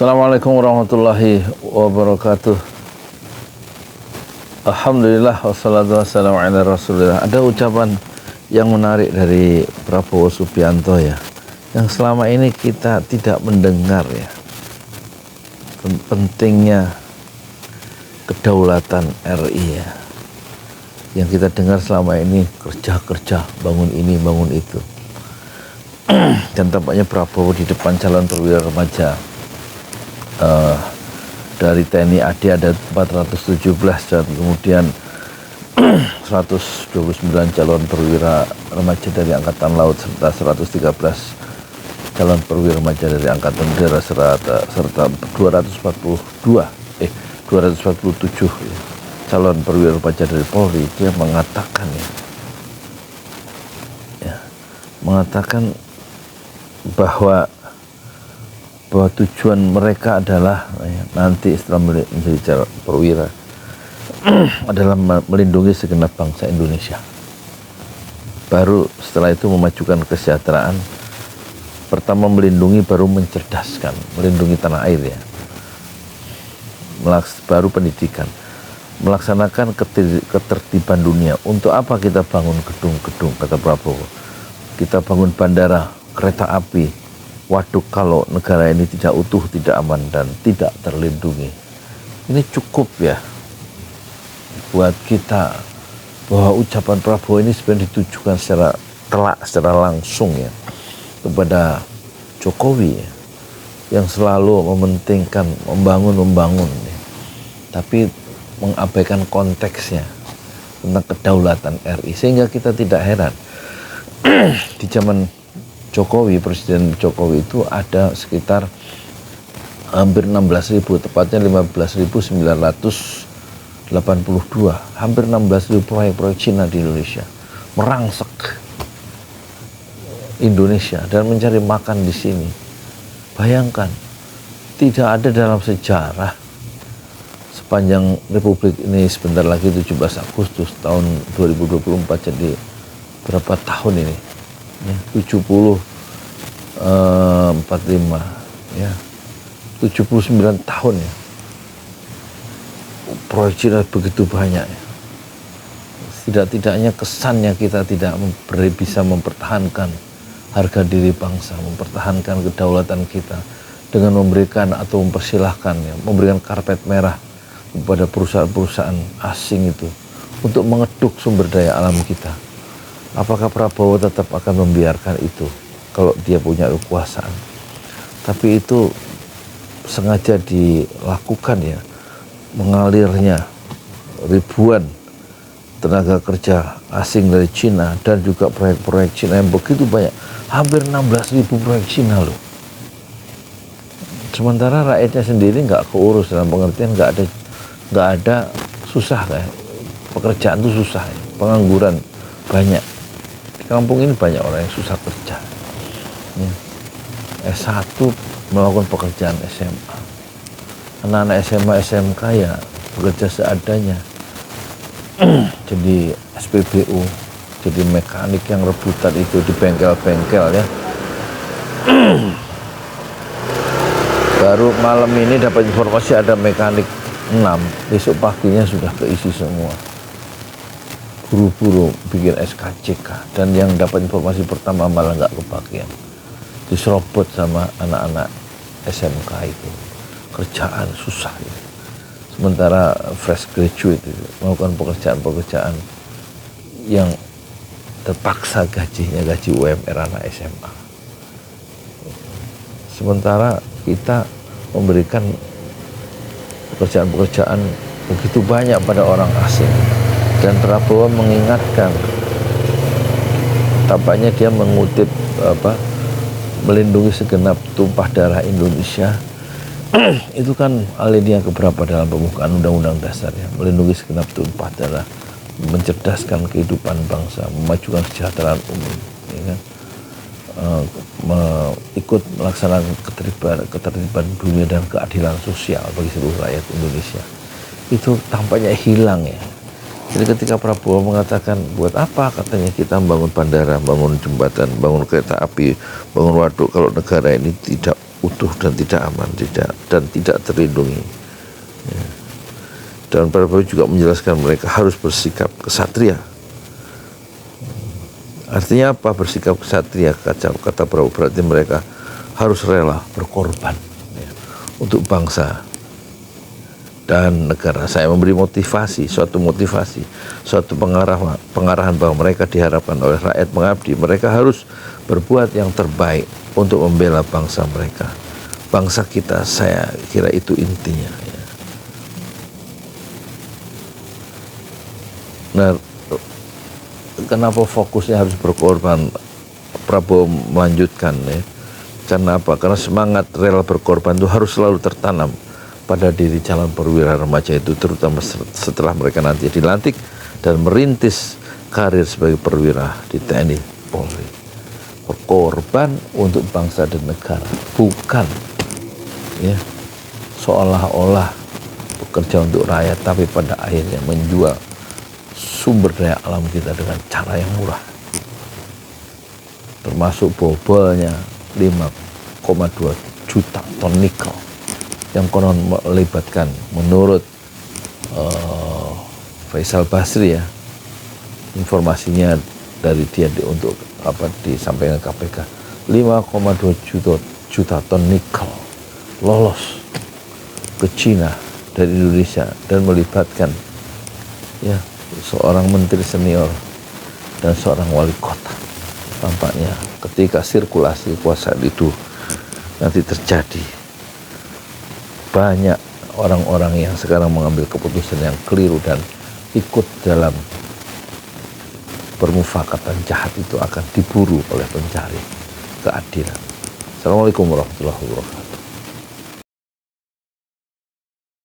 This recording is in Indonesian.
Assalamualaikum warahmatullahi wabarakatuh. Alhamdulillah wassalatu wassalamu ala rasulillah. Ada ucapan yang menarik dari Prabowo Subianto ya, yang selama ini kita tidak mendengar ya, pentingnya kedaulatan RI ya. Yang kita dengar selama ini kerja, bangun ini, bangun itu. Dan tampaknya Prabowo di depan calon perwira remaja dari TNI AD ada 417 dan kemudian 129 calon perwira remaja dari Angkatan Laut serta 113 calon perwira remaja dari Angkatan Udara serta 247 calon perwira remaja dari Polri. Dia mengatakan mengatakan bahwa tujuan mereka adalah nanti setelah menjadi perwira adalah melindungi segenap bangsa Indonesia. Baru setelah itu memajukan kesejahteraan. Pertama melindungi, baru mencerdaskan, melindungi tanah air ya. Baru pendidikan, melaksanakan ketertiban dunia. Untuk apa kita bangun gedung-gedung, kata Prabowo? Kita bangun bandara, kereta api. Waduh, kalau negara ini tidak utuh, tidak aman, dan tidak terlindungi. Ini cukup ya buat kita bahwa ucapan Prabowo ini sebenarnya ditujukan secara telak, secara langsung ya kepada Jokowi ya, yang selalu mementingkan membangun ya, tapi mengabaikan konteksnya tentang kedaulatan RI, sehingga kita tidak heran di zaman Jokowi, Presiden Jokowi itu ada sekitar hampir 16.000, tepatnya 15.982, hampir 16.000 proyek-proyek Cina di Indonesia, merangsek Indonesia dan mencari makan di sini. Bayangkan, tidak ada dalam sejarah sepanjang Republik ini, sebentar lagi 17 Agustus tahun 2024, jadi berapa tahun ini? 45 ya, 79 tahun ya, proyek Cina begitu banyak ya. Tidak-tidaknya kesannya kita tidak bisa mempertahankan harga diri bangsa, mempertahankan kedaulatan kita dengan memberikan atau mempersilahkan ya, memberikan karpet merah kepada perusahaan-perusahaan asing itu untuk mengeduk sumber daya alam kita. Apakah Prabowo tetap akan membiarkan itu kalau dia punya kekuasaan? Tapi itu sengaja dilakukan ya, mengalirnya ribuan tenaga kerja asing dari Cina dan juga proyek-proyek Cina yang begitu banyak, hampir 16.000 proyek Cina loh. Sementara rakyatnya sendiri nggak keurus, dalam pengertian nggak ada susah kayak pekerjaan itu susah ya. Pengangguran banyak. Kampung ini banyak orang yang susah kerja ya. S1 melakukan pekerjaan SMA, anak-anak SMA, SMK ya bekerja seadanya jadi SPBU, jadi mekanik yang rebutan itu di bengkel-bengkel ya. Baru malam ini dapat informasi ada mekanik 6, besok paginya sudah keisi semua. Buru-buru bikin SKCK, dan yang dapat informasi pertama malah nggak kebagian, diserobot sama anak-anak SMK itu. Kerjaan susah ya. Sementara fresh graduate itu melakukan pekerjaan-pekerjaan yang terpaksa gajinya gaji UMR anak SMA. Sementara kita memberikan pekerjaan-pekerjaan begitu banyak pada orang asing. Dan Prabowo mengingatkan, tampaknya dia mengutip melindungi segenap tumpah darah Indonesia. Itu kan alinea keberapa dalam pembukaan Undang-Undang Dasar ya, melindungi segenap tumpah darah, mencerdaskan kehidupan bangsa, memajukan kesejahteraan umum, ya kan? Ikut melaksanakan ketertiban dunia dan keadilan sosial bagi seluruh rakyat Indonesia. Itu tampaknya hilang ya. Jadi ketika Prabowo mengatakan buat apa katanya kita membangun bandara, bangun jembatan, bangun kereta api, bangun waduk kalau negara ini tidak utuh dan tidak aman, dan tidak terlindungi. Ya. Dan Prabowo juga menjelaskan mereka harus bersikap kesatria. Artinya apa bersikap kesatria? Kata Prabowo, berarti mereka harus rela berkorban ya, untuk bangsa dan negara. Saya memberi suatu pengarahan bahwa mereka diharapkan oleh rakyat mengabdi. Mereka harus berbuat yang terbaik untuk membela bangsa mereka, bangsa kita. Saya kira itu intinya ya. Nah, kenapa fokusnya harus berkorban? Prabowo melanjutkan ya. Karena apa? Karena semangat rela berkorban itu harus selalu tertanam pada diri calon perwira remaja itu, terutama setelah mereka nanti dilantik dan merintis karir sebagai perwira di TNI Polri. Berkorban untuk bangsa dan negara, bukan ya seolah-olah bekerja untuk rakyat, tapi pada akhirnya menjual sumber daya alam kita dengan cara yang murah, termasuk bobolnya 5,2 juta ton nikel yang konon melibatkan, menurut Faisal Basri ya, informasinya dari dia untuk disampaikan KPK, 5,2 juta ton nikel lolos ke Cina dari Indonesia dan melibatkan ya seorang menteri senior dan seorang wali kota. Tampaknya ketika sirkulasi kekuasaan itu nanti terjadi, banyak orang-orang yang sekarang mengambil keputusan yang keliru dan ikut dalam permufakatan jahat itu akan diburu oleh pencari keadilan. Assalamualaikum warahmatullahi wabarakatuh.